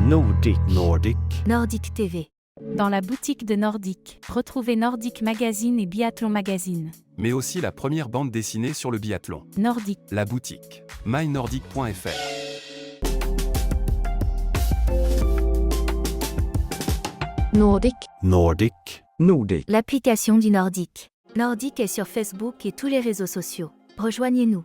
Nordic. Nordic TV. Dans la boutique de Nordic, retrouvez Nordic Magazine et Biathlon Magazine. Mais aussi la première bande dessinée sur le biathlon. Nordic. La boutique. mynordic.fr. Nordic. L'application du Nordic. Nordic est sur Facebook et tous les réseaux sociaux. Rejoignez-nous.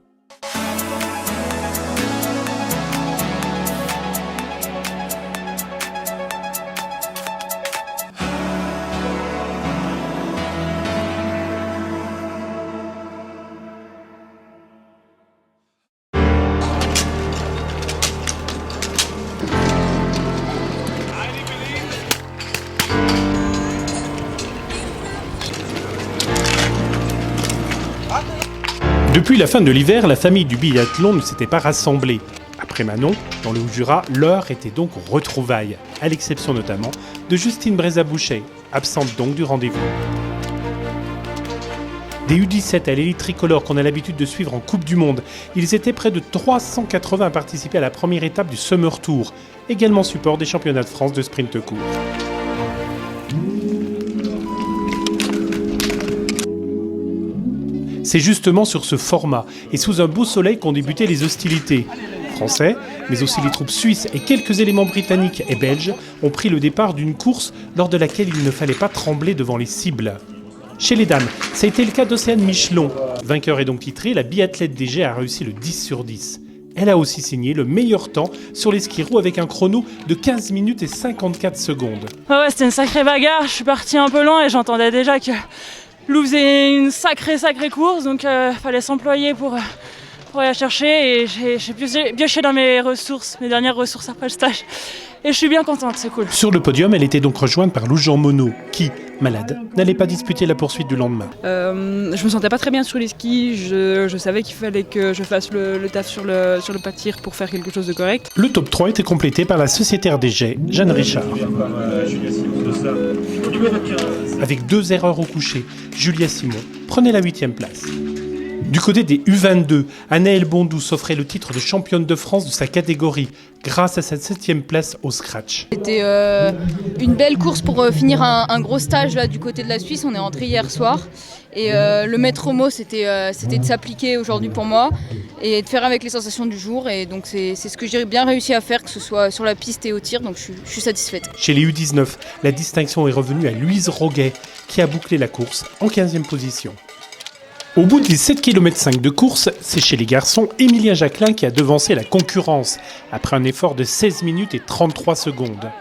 Depuis la fin de l'hiver, la famille du biathlon ne s'était pas rassemblée. Après Manon, dans le Haut-Jura, l'heure était donc aux retrouvailles, à l'exception notamment de Justine Brézabouchet, absente donc du rendez-vous. Des U17 à l'élite tricolore qu'on a l'habitude de suivre en Coupe du Monde, ils étaient près de 380 à participer à la première étape du Summer Tour, également support des championnats de France de sprint court. C'est justement sur ce format et sous un beau soleil qu'ont débuté les hostilités. Français, mais aussi les troupes suisses et quelques éléments britanniques et belges ont pris le départ d'une course lors de laquelle il ne fallait pas trembler devant les cibles. Chez les dames, ça a été le cas d'Océane Michelon. Vainqueur et donc titrée, la biathlète DG a réussi le 10 sur 10. Elle a aussi signé le meilleur temps sur les skis roux avec un chrono de 15 minutes et 54 secondes. Ouais, c'était une sacrée bagarre. Je suis partie un peu loin et j'entendais déjà que Lou faisait une sacrée course, donc fallait s'employer pour aller la chercher et j'ai pioché dans mes dernières ressources après le stage. Et je suis bien contente, c'est cool. Sur le podium, elle était donc rejointe par Lou Jean Monod, qui, malade, n'allait pas disputer la poursuite du lendemain. Je me sentais pas très bien sur les skis, je savais qu'il fallait que je fasse le taf sur le pas de tir pour faire quelque chose de correct. Le top 3 était complété par la sociétaire des jets, Jeanne Richard. Avec 2 erreurs au coucher, Julia Simon prenait la 8e place. Du côté des U22, Anaëlle Bondou s'offrait le titre de championne de France de sa catégorie, grâce à sa 7e place au scratch. C'était une belle course pour finir un gros stage là, du côté de la Suisse. On est rentré hier soir. Et le maître mot, c'était de s'appliquer aujourd'hui pour moi et de faire avec les sensations du jour. Et donc c'est ce que j'ai bien réussi à faire, que ce soit sur la piste et au tir. Donc je suis satisfaite. Chez les U19, la distinction est revenue à Louise Roguet, qui a bouclé la course en 15e position. Au bout des 7,5 km de course, c'est chez les garçons Émilien Jacquelin qui a devancé la concurrence, après un effort de 16 minutes et 33 secondes.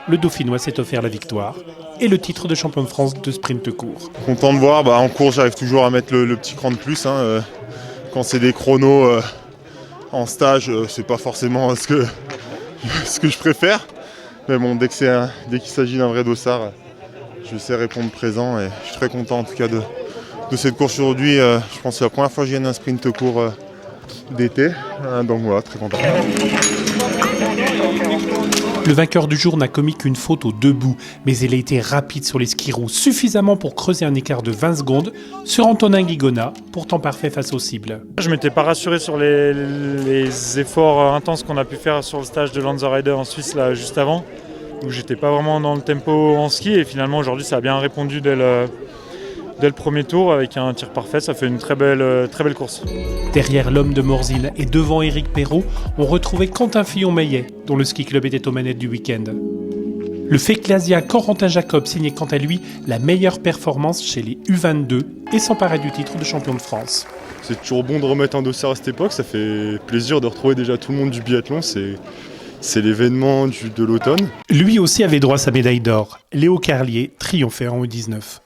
Le Dauphinois s'est offert la victoire et le titre de champion de France de sprint court. Content de voir, en course j'arrive toujours à mettre le petit cran de plus. Quand c'est des chronos en stage, c'est pas forcément ce que je préfère. Mais bon, dès qu'il s'agit d'un vrai dossard, je sais répondre présent et je suis très content en tout cas de cette course aujourd'hui. Je pense que c'est la première fois que je gagne un sprint court d'été. Donc voilà, très content. Le vainqueur du jour n'a commis qu'une faute aux 2 bouts, mais il a été rapide sur les skis roux, suffisamment pour creuser un écart de 20 secondes sur Antonin Guigona, pourtant parfait face aux cibles. Je ne m'étais pas rassuré sur les efforts intenses qu'on a pu faire sur le stage de Lanzerheide en Suisse là, juste avant, où j'étais pas vraiment dans le tempo en ski et finalement aujourd'hui ça a bien répondu dès le premier tour avec un tir parfait, ça fait une très belle course. Derrière l'homme de Morzine et devant Éric Perrault, on retrouvait Quentin Fillon-Maillet, dont le ski club était aux manettes du week-end. Le Féclasia Corentin Jacob signait quant à lui la meilleure performance chez les U22 et s'emparait du titre de champion de France. C'est toujours bon de remettre un dossard à cette époque, ça fait plaisir de retrouver déjà tout le monde du biathlon, c'est l'événement de l'automne. Lui aussi avait droit à sa médaille d'or. Léo Carlier triomphait en U19.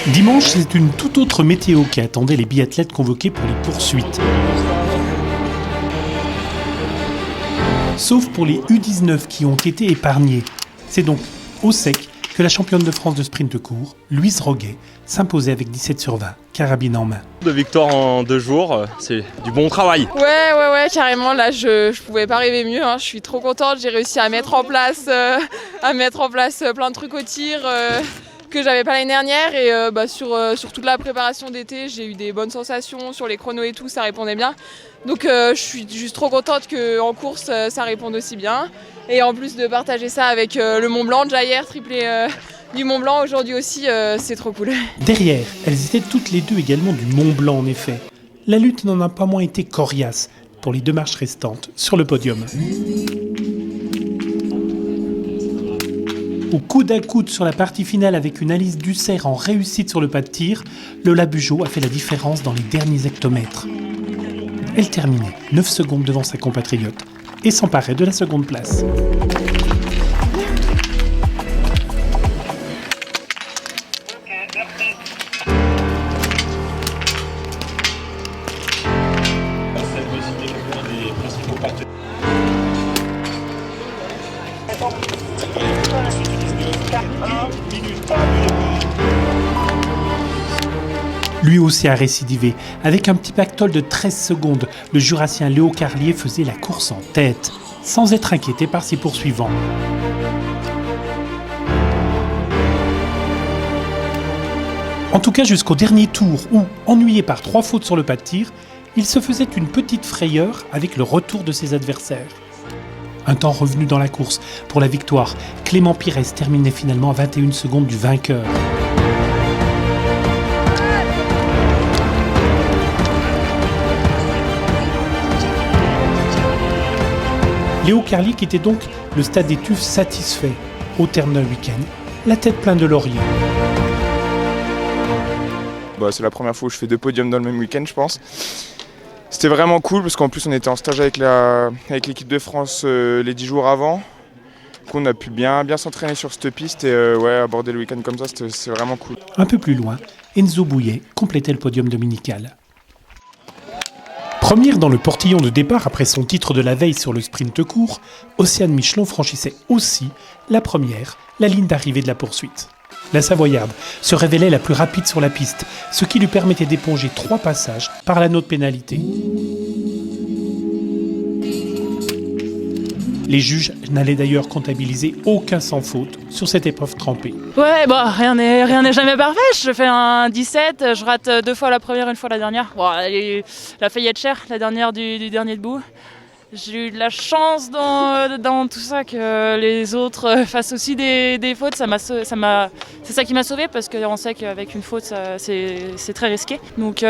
Dimanche, c'est une toute autre météo qui attendait les biathlètes convoqués pour les poursuites. Sauf pour les U19 qui ont été épargnés. C'est donc au sec que la championne de France de sprint court, Louise Roguet, s'imposait avec 17 sur 20, carabine en main. 2 victoires en 2 jours, c'est du bon travail. Ouais, carrément, là je pouvais pas rêver mieux, hein. Je suis trop contente, j'ai réussi à mettre en place plein de trucs au tir. que j'avais pas l'année dernière. Et sur toute la préparation d'été, j'ai eu des bonnes sensations sur les chronos et tout, ça répondait bien. Donc je suis juste trop contente qu'en course, ça réponde aussi bien. Et en plus de partager ça avec le Mont Blanc, déjà hier, triplé du Mont Blanc, aujourd'hui aussi, c'est trop cool. Derrière, elles étaient toutes les deux également du Mont Blanc en effet. La lutte n'en a pas moins été coriace pour les deux marches restantes sur le podium. Au coude à coude sur la partie finale avec une Alice Dussert en réussite sur le pas de tir, Lola Bugeaud a fait la différence dans les derniers hectomètres. Elle terminait 9 secondes devant sa compatriote et s'emparait de la seconde place. Lui aussi a récidivé. Avec un petit pactole de 13 secondes, le Jurassien Léo Carlier faisait la course en tête, sans être inquiété par ses poursuivants. En tout cas jusqu'au dernier tour où, ennuyé par 3 fautes sur le pas de tir, il se faisait une petite frayeur avec le retour de ses adversaires. Un temps revenu dans la course pour la victoire, Clément Pires terminait finalement à 21 secondes du vainqueur. Léo Carlier quittait donc le stade des Tuffes satisfait, au terme d'un week-end, la tête pleine de lauriers. C'est la première fois où je fais 2 podiums dans le même week-end, je pense. C'était vraiment cool parce qu'en plus on était en stage avec l'équipe de France les 10 jours avant. Donc on a pu bien s'entraîner sur cette piste et aborder le week-end comme ça, c'est vraiment cool. Un peu plus loin, Enzo Bouillet complétait le podium dominical. Première dans le portillon de départ après son titre de la veille sur le sprint court, Océane Michelon franchissait aussi la ligne d'arrivée de la poursuite. La Savoyarde se révélait la plus rapide sur la piste, ce qui lui permettait d'éponger 3 passages par l'anneau de pénalité. Les juges n'allaient d'ailleurs comptabiliser aucun sans faute sur cette épreuve trempée. Ouais, rien n'est jamais parfait. Je fais un 17, je rate 2 fois la première, 1 fois la dernière. Elle a failli être chère, la dernière du dernier debout. J'ai eu de la chance dans tout ça que les autres fassent aussi des fautes. C'est ça qui m'a sauvé parce qu'on sait qu'avec une faute, c'est très risqué. Donc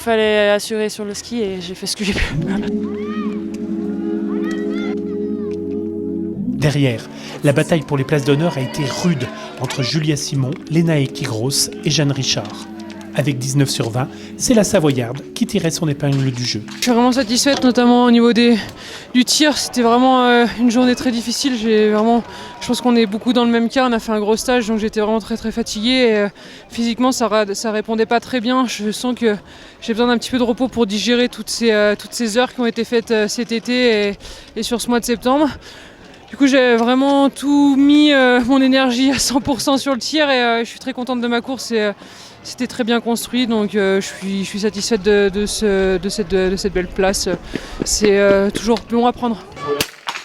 fallait assurer sur le ski et j'ai fait ce que j'ai pu. Derrière, la bataille pour les places d'honneur a été rude entre Julia Simon, Léna Ekigros et Jeanne Richard. Avec 19 sur 20, c'est la Savoyarde qui tirait son épingle du jeu. Je suis vraiment satisfaite, notamment au niveau du tir. C'était vraiment une journée très difficile. Je pense qu'on est beaucoup dans le même cas. On a fait un gros stage, donc j'étais vraiment très très fatiguée. Et, physiquement, ça répondait pas très bien. Je sens que j'ai besoin d'un petit peu de repos pour digérer toutes ces heures qui ont été faites cet été et sur ce mois de septembre. Du coup, j'ai vraiment tout mis mon énergie à 100% sur le tir et je suis très contente de ma course. C'était très bien construit, donc je suis satisfaite de cette belle place. C'est toujours long à prendre.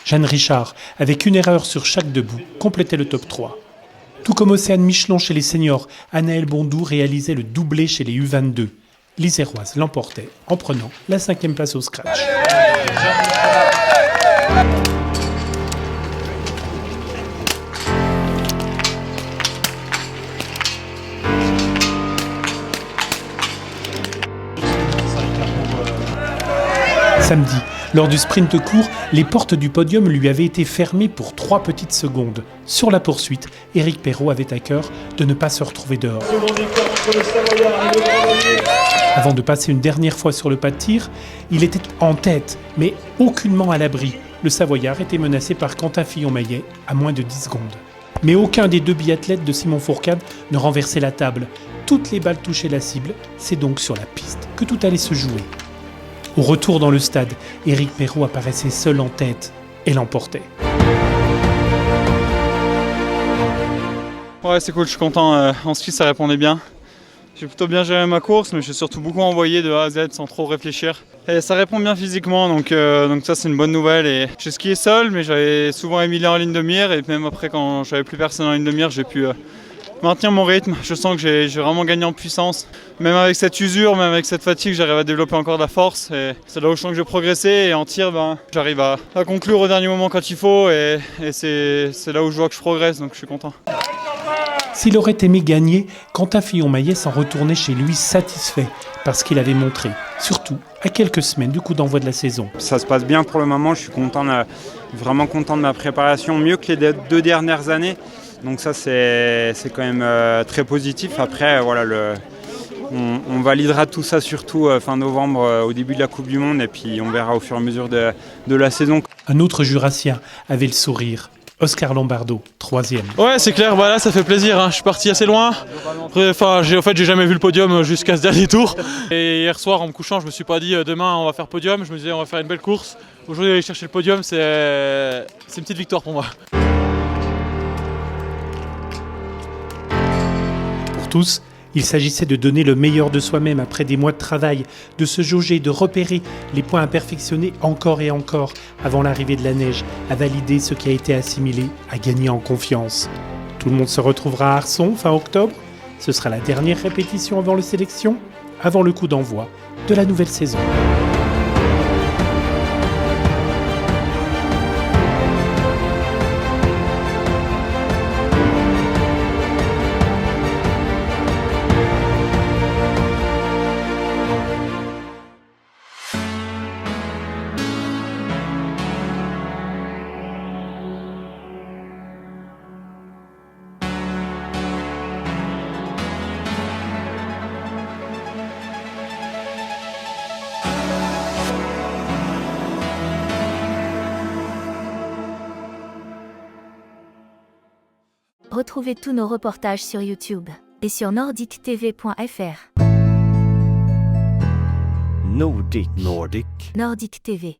Jeanne Richard, avec une erreur sur chaque debout, complétait le top 3. Tout comme Océane Michelon chez les seniors, Anaëlle Bondou réalisait le doublé chez les U22. L'Iséroise l'emportait en prenant la 5e place au scratch. Samedi, lors du sprint court, les portes du podium lui avaient été fermées pour 3 petites secondes. Sur la poursuite, Éric Perrault avait à cœur de ne pas se retrouver dehors. Avant de passer une dernière fois sur le pas de tir, il était en tête, mais aucunement à l'abri. Le Savoyard était menacé par Quentin Fillon-Maillet à moins de 10 secondes. Mais aucun des 2 biathlètes de Simon Fourcade ne renversait la table. Toutes les balles touchaient la cible, c'est donc sur la piste que tout allait se jouer. Au retour dans le stade, Éric Perrault apparaissait seul en tête et l'emportait. Ouais, c'est cool, je suis content. En ski, ça répondait bien. J'ai plutôt bien géré ma course, mais j'ai surtout beaucoup envoyé de A à Z sans trop réfléchir. Et ça répond bien physiquement, donc ça c'est une bonne nouvelle. Et j'ai skié seul, mais j'avais souvent Emilie en ligne de mire. Et même après, quand j'avais plus personne en ligne de mire, j'ai pu maintenir mon rythme. Je sens que j'ai vraiment gagné en puissance. Même avec cette usure, même avec cette fatigue, j'arrive à développer encore de la force. Et c'est là où je sens que je vais progresser. Et en tir, j'arrive à conclure au dernier moment quand il faut. Et c'est là où je vois que je progresse, donc je suis content. S'il aurait aimé gagner, Quentin Fillon-Maillet s'en retournait chez lui satisfait parce qu'il avait montré, surtout à quelques semaines du coup d'envoi de la saison. Ça se passe bien pour le moment, je suis vraiment content de ma préparation, mieux que les 2 dernières années. Donc ça c'est quand même très positif. Après voilà, on validera tout ça surtout fin novembre au début de la Coupe du Monde et puis on verra au fur et à mesure de la saison. Un autre Jurassien avait le sourire. Oscar Lombardo, 3e. Ouais, c'est clair, là ça fait plaisir, hein. Je suis parti assez loin. J'ai jamais vu le podium jusqu'à ce dernier tour. Et hier soir en me couchant, je me suis pas dit demain on va faire podium, je me disais on va faire une belle course. Aujourd'hui aller chercher le podium, c'est une petite victoire pour moi. Pour tous, il s'agissait de donner le meilleur de soi-même après des mois de travail, de se jauger, de repérer les points à perfectionner encore et encore avant l'arrivée de la neige, à valider ce qui a été assimilé, à gagner en confiance. Tout le monde se retrouvera à Arson fin octobre. Ce sera la dernière répétition avant le sélection, avant le coup d'envoi de la nouvelle saison. Retrouvez tous nos reportages sur YouTube et sur nordictv.fr. Nordic. Nordic TV.